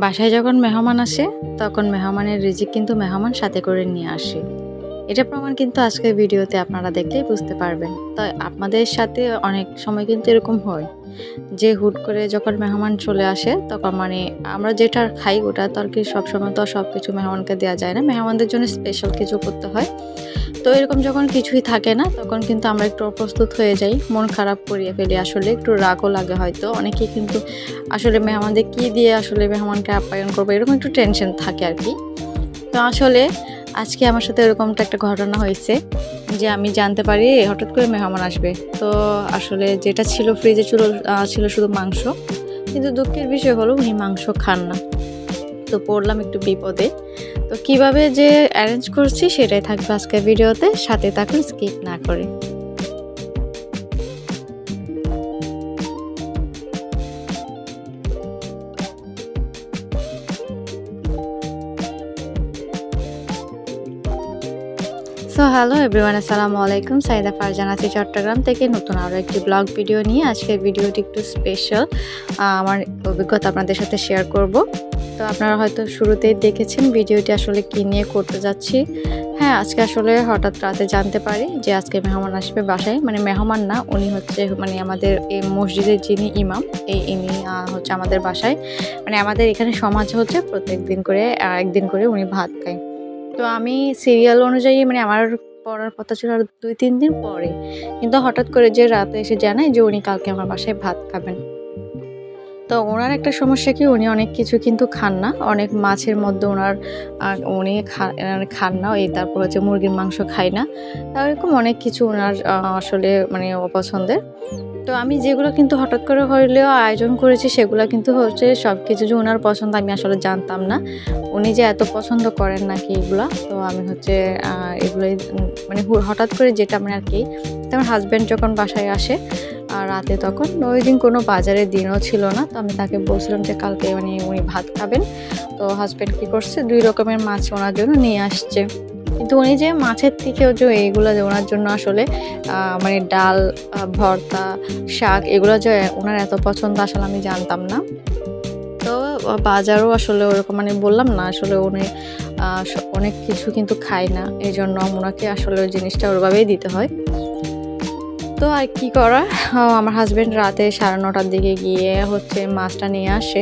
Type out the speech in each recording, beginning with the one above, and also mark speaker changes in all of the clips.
Speaker 1: বাসায় যখন মেহমান আসে তখন মেহমানের রিজিক কিন্তু মেহমান সাথে করে নিয়ে আসে। এটা প্রমাণ কিন্তু আজকের ভিডিওতে আপনারা দেখলেই বুঝতে পারবেন। তো আপনাদের সাথে অনেক সময় কিন্তু এরকম হয় যে হুট করে যখন মেহমান চলে আসে তখন আমরা যেটা খাই ওটা তো আর কি সবসময় তো সবকিছু মেহমানকে দেওয়া যায় না, মেহমানদের জন্য স্পেশাল কিছু করতে হয়। তো এরকম যখন কিছুই থাকে না তখন কিন্তু আমরা একটু অপ্রস্তুত হয়ে যাই, মন খারাপ করিয়ে ফেলি, আসলে একটু রাগও লাগে হয়তো অনেকেই কিন্তু আসলে মেহমানদের কী দিয়ে আসলে মেহমানকে আপ্যায়ন করবো এরকম একটু টেনশন থাকে আর কি। তো আসলে আজকে আমার সাথে এরকমটা একটা ঘটনা হয়েছে যে আমি জানতে পারি হঠাৎ করে মেহমান আসবে। তো আসলে যেটা ছিল ফ্রিজে ছিল শুধু মাংস, কিন্তু দুঃখের বিষয় হলো উনি মাংস খান না। তো পড়লাম একটু বিপদে। তো কিভাবে যে অ্যারেঞ্জ করছি সেটাই থাকবে আজকের ভিডিওতে, সাথে থাকুন স্কিপ না করে। সো হ্যালো এভরিওয়ান, আসসালামু আলাইকুম। সাইদা ফারজান আছি চট্টগ্রাম থেকে নতুন আরও একটি ব্লগ ভিডিও নিয়ে। আজকের ভিডিওটি একটু স্পেশাল, আমার অভিজ্ঞতা আপনাদের সাথে শেয়ার করব। তো আপনারা হয়তো শুরুতেই দেখেছেন ভিডিওটি আসলে কী নিয়ে করতে যাচ্ছি। হ্যাঁ, আজকে আসলে হঠাৎ রাতে জানতে পারি যে আজকে মেহমান আসবে বাসায়। মেহমান না, উনি হচ্ছে আমাদের এই মসজিদের যিনি ইমাম, ইনি হচ্ছে আমাদের বাসায়, আমাদের এখানে সমাজ হচ্ছে প্রত্যেক দিন করে একদিন করে উনি ভাত খায়। তো আমি সিরিয়াল অনুযায়ী আমার পড়ার কথা ছিল আরো ২-৩ দিন পরে। কিন্তু হঠাৎ করে যে রাতে এসে জানায় যে উনি কালকে আমার বাসায় ভাত খাবেন। তো উনার একটা সমস্যা কি, উনি অনেক কিছু কিন্তু খান না। অনেক মাছের মধ্যে উনি খান না। তারপর হচ্ছে মুরগির মাংস খায় না। এরকম অনেক কিছু উনার আসলে অপছন্দের। তো আমি যেগুলো কিন্তু হঠাৎ করে হইলেও আয়োজন করেছি সেগুলো কিন্তু হচ্ছে সবকিছু যে উনার পছন্দ আমি আসলে জানতাম না। উনি যে এত পছন্দ করেন নাকি এগুলা। তো আমি হচ্ছে এগুলোই হঠাৎ করে যেটা আর কি। তো আমার হাসব্যান্ড যখন বাসায় আসে রাতে, তখন ওই দিন কোনো বাজারের দিনও ছিল না। তো আমি তাকে বলছিলাম যে কালকে উনি ভাত খাবেন। তো হাসব্যান্ড কী করছে, ২ রকমের মাছ ওনার জন্য নিয়ে আসছে। কিন্তু উনি যে মাছের থেকেও যে এইগুলো যে ওনার জন্য আসলে ডাল, ভর্তা, শাক এগুলো যে ওনার এত পছন্দ আসলে আমি জানতাম না। তো বাজারও আসলে ওরকম বললাম না, আসলে উনি অনেক কিছু কিন্তু খায় না। এইজন্য ওনাকে আসলে ওই জিনিসটা ওভাবেই দিতে হয়। তো আর কি করা, আমার হাসব্যান্ড রাতে ৯:৩০টার দিকে গিয়ে হচ্ছে মাছটা নিয়ে আসে।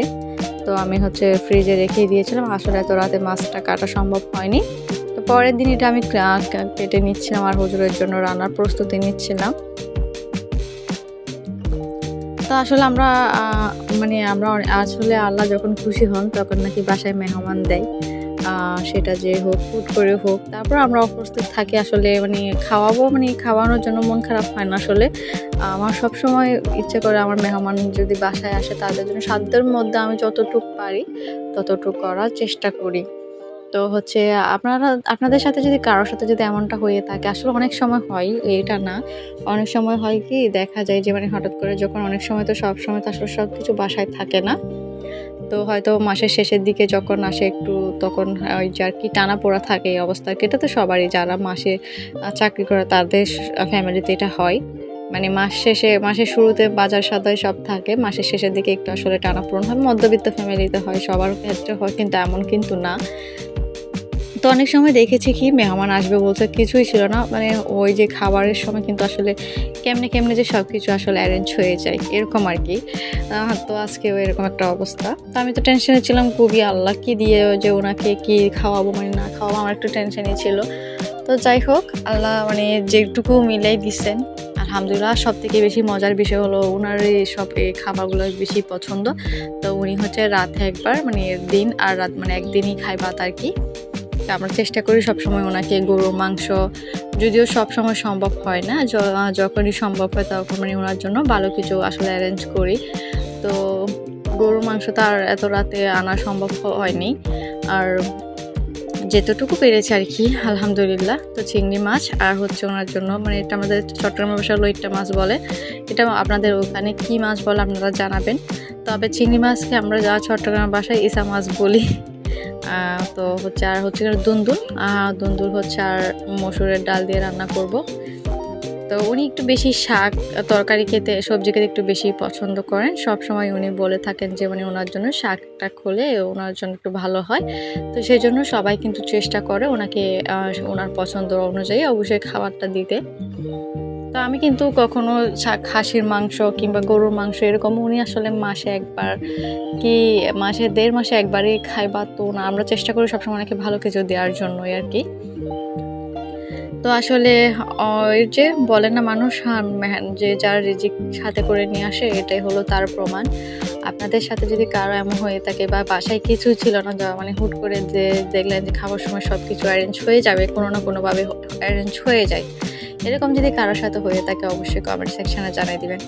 Speaker 1: তো আমি হচ্ছে ফ্রিজে রেখে দিয়েছিলাম। আসলে এত রাতে মাছটা কাটা সম্ভব হয়নি। তো পরের দিন এটা আমি কেটে নিচ্ছিলাম আর হুজুরের জন্য রান্নার প্রস্তুতি নিচ্ছিলাম। তো আসলে আমরা আসলে আল্লাহ যখন খুশি হন তখন নাকি বাসায় মেহমান দেয়। সেটা যে হোক, হুট করে হোক। তারপর আমরা অপ্রস্তুত থাকি আসলে খাওয়াবো, খাওয়ানোর জন্য মন খারাপ হয় না আসলে। আমার সবসময় ইচ্ছে করে আমার মেহমান যদি বাসায় আসে তাদের জন্য সাধ্যের মধ্যে আমি যতটুকু পারি ততটুকু করার চেষ্টা করি। তো হচ্ছে আপনাদের সাথে যদি কারোর সাথে যদি এমনটা হয়ে থাকে, আসলে অনেক সময় হয়, এটা না। অনেক সময় হয় কি দেখা যায় যে হঠাৎ করে যখন অনেক সময় তো সবসময় তো আসলে সবকিছু বাসায় থাকে না। তো হয়তো মাসের শেষের দিকে যখন আসে একটু, তখন ওই যে আর কি টানাপোড়া থাকে এই অবস্থা। এটা তো সবারই, যারা মাসে চাকরি করে তাদের ফ্যামিলিতে এটা হয়। মাসের শুরুতে বাজার সদাই সব থাকে। মাসের শেষের দিকে একটু আসলে টানাপোড়েন হয়। মধ্যবিত্ত ফ্যামিলিতে হয়, সবার ক্ষেত্রে হয় কিন্তু এমন কিন্তু না। তো অনেক সময় দেখেছি কি মেহমান আসবে বলছে, কিছুই ছিল না। ওই যে খাবারের সময় কিন্তু আসলে কেমনে যে সবকিছু আসলে অ্যারেঞ্জ হয়ে যায় এরকম আর কি। তো আজকেও এরকম একটা অবস্থা। তো আমি তো টেনশনে ছিলাম খুবই, আল্লাহ কি দিয়ে যে ওনাকে কি খাওয়াবো না খাওয়াবো, আমার একটু টেনশনই ছিল। তো যাই হোক, আল্লাহ যেটুকু মিলাই দিচ্ছেন আলহামদুলিল্লাহ। সবথেকে বেশি মজার বিষয় হলো উনার এই খাবারগুলো বেশি পছন্দ। তো উনি হচ্ছে রাতে একবার দিন আর রাত একদিনই খায় ভাত আর কি। আমরা চেষ্টা করি সবসময় ওনাকে গরুর মাংস, যদিও সবসময় সম্ভব হয় না, যখনই সম্ভব হয় তখন ওনার জন্য ভালো কিছু আসলে অ্যারেঞ্জ করি। তো গরুর মাংস তো আর এত রাতে আনা সম্ভব হয়নি, আর যেতটুকু পেরেছি আর কি আলহামদুলিল্লাহ। তো চিংড়ি মাছ আর হচ্ছে ওনার জন্য এটা আমাদের চট্টগ্রামের ভাষায় লইট্টা মাছ বলে। এটা আপনাদের ওখানে কি মাছ বলে আপনারা জানাবেন। তবে চিংড়ি মাছকে আমরা যা চট্টগ্রামের ভাষায় ইসা মাছ বলি। তো হচ্ছে আর হচ্ছে দুন্দুল হচ্ছে আর মসুরের ডাল দিয়ে রান্না করব। তো উনি একটু বেশি শাক তরকারি খেতে, সবজি খেতে একটু বেশি পছন্দ করেন। সবসময় উনি বলে থাকেন যে মানে ওনার জন্য শাকটা খেলে ওনার জন্য একটু ভালো হয়। তো সেজন্য সবাই কিন্তু চেষ্টা করে ওনাকে ওনার পছন্দ অনুযায়ী অবশ্যই খাবারটা দিতে। তো আমি কিন্তু কখনো খাসির মাংস কিংবা গরুর মাংস এরকম উনি আসলে মাসে ১ বার কি মাসে ১.৫ মাসে একবারই খাই বা তো না। আমরা চেষ্টা করি সবসময় ওনাকে ভালো কিছু দেওয়ার জন্যই আরকি। তো আসলে ওই যে বলে না মানুষ যে যার রিজিক সাথে করে নিয়ে আসে এটাই হলো তার প্রমাণ। আপনাদের সাথে যদি কারো এমন হয়ে থাকে বা বাসায় কিছুই ছিল না মানে হুট করে যে দেখলেন যে খাবার সময় সবকিছু অ্যারেঞ্জ হয়ে যাবে, কোনো না কোনোভাবে অ্যারেঞ্জ হয়ে যায়। এরকম যদি কারো সাথে হয়ে থাকে অবশ্যই কমেন্ট সেকশনে জানিয়ে দিবেন।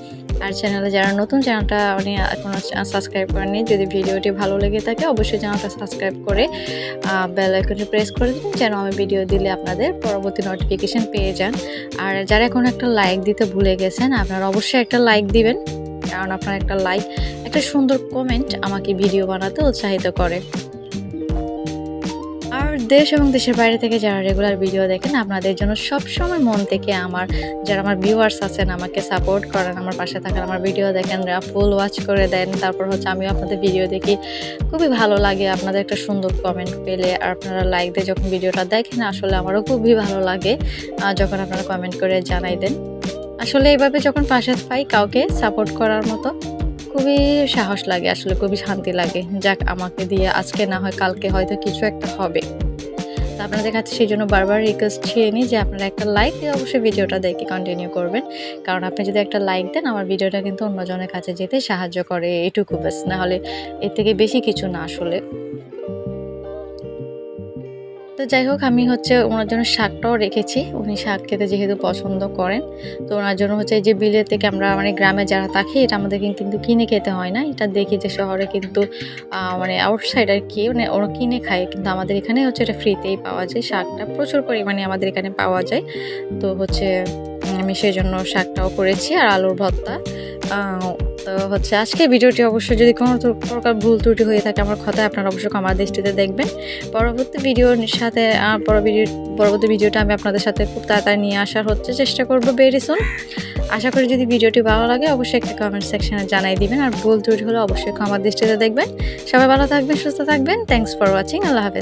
Speaker 1: আর চ্যানেলে যারা নতুন, চ্যানেলটা উনি এখনও সাবস্ক্রাইব করেননি। যদি ভিডিওটি ভালো লেগে থাকে অবশ্যই চ্যানেলটা সাবস্ক্রাইব করে বেল আইকনটি প্রেস করে দিবেন যেন আমি ভিডিও দিলে আপনাদের পরবর্তী নোটিফিকেশন পেয়ে যান। আর যারা এখন একটা লাইক দিতে ভুলে গেছেন আপনারা অবশ্যই একটা লাইক দিবেন, কারণ আপনার একটা লাইক, একটা সুন্দর কমেন্ট আমাকে ভিডিও বানাতে উৎসাহিত করে। আর দেশ এবং দেশের বাইরে থেকে যারা রেগুলার ভিডিও দেখেন আপনাদের জন্য সবসময় মন থেকে যারা আমার ভিউয়ার্স আছেন, আমাকে সাপোর্ট করেন, আমার পাশে থাকেন, আমার ভিডিও দেখেন, ফুল ওয়াচ করে দেন, তারপর হচ্ছে আমিও আপনাদের ভিডিও দেখি, খুবই ভালো লাগে আপনাদের একটা সুন্দর কমেন্ট পেলে। আর আপনারা লাইক দিয়ে যখন ভিডিওটা দেখেন আসলে আমারও খুবই ভালো লাগে যখন আপনারা কমেন্ট করে জানাই দেন। আসলে এভাবে যখন পাশে পাই কাউকে সাপোর্ট করার মতো খুবই সাহস লাগে, আসলে খুবই শান্তি লাগে। যাক, আমাকে দিয়ে আজকে না হয় কালকে হয়তো কিছু একটা হবে। তো আপনাদের কাছে সেই জন্য বারবার রিকোয়েস্ট চেয়ে নিই যে আপনারা একটা লাইক দিয়ে অবশ্যই ভিডিওটা দেখে কন্টিনিউ করবেন, কারণ আপনি যদি একটা লাইক দেন আমার ভিডিওটা কিন্তু অন্যজনের কাছে যেতে সাহায্য করে, এটুকু ব্যাস, না হলে এর থেকে বেশি কিছু না আসলে। তো যাই হোক, আমি হচ্ছে ওনার জন্য শাকটাও রেখেছি। উনি শাক খেতে যেহেতু পছন্দ করেন, তো ওনার জন্য হচ্ছে এই যে বিলের থেকে আমরা মানে গ্রামে যারা থাকি এটা আমাদের কিন্তু কিনে খেতে হয় না। এটা দেখি যে শহরে কিন্তু মানে আউটসাইড আর কি, মানে ওরা কিনে খায়, কিন্তু আমাদের এখানে হচ্ছে এটা ফ্রিতেই পাওয়া যায়। শাকটা প্রচুর পরিমাণে আমাদের এখানে পাওয়া যায়। তো হচ্ছে আমি সেই জন্য শাকটাও করেছি আর আলুর ভর্তা। তো হচ্ছে আজকে ভিডিওটি অবশ্যই যদি কোনো প্রকার ভুল ত্রুটি হয়ে থাকে আমার কথায় আপনারা অবশ্যই ক্ষমার দৃষ্টিতে দেখবেন। পরবর্তী ভিডিওর সাথে পরবর্তী ভিডিওটা আমি আপনাদের সাথে খুব তাড়াতাড়ি নিয়ে আসার চেষ্টা করব ভেরি সুন। আশা করি যদি ভিডিওটি ভালো লাগে অবশ্যই একটা কমেন্ট সেকশনে জানাই দিবেন, আর ভুল ত্রুটি হলে অবশ্যই ক্ষমার দৃষ্টিতে দেখবেন। সবাই ভালো থাকবেন, সুস্থ থাকবেন। Thanks for watching. আল্লাহ হাফেজ।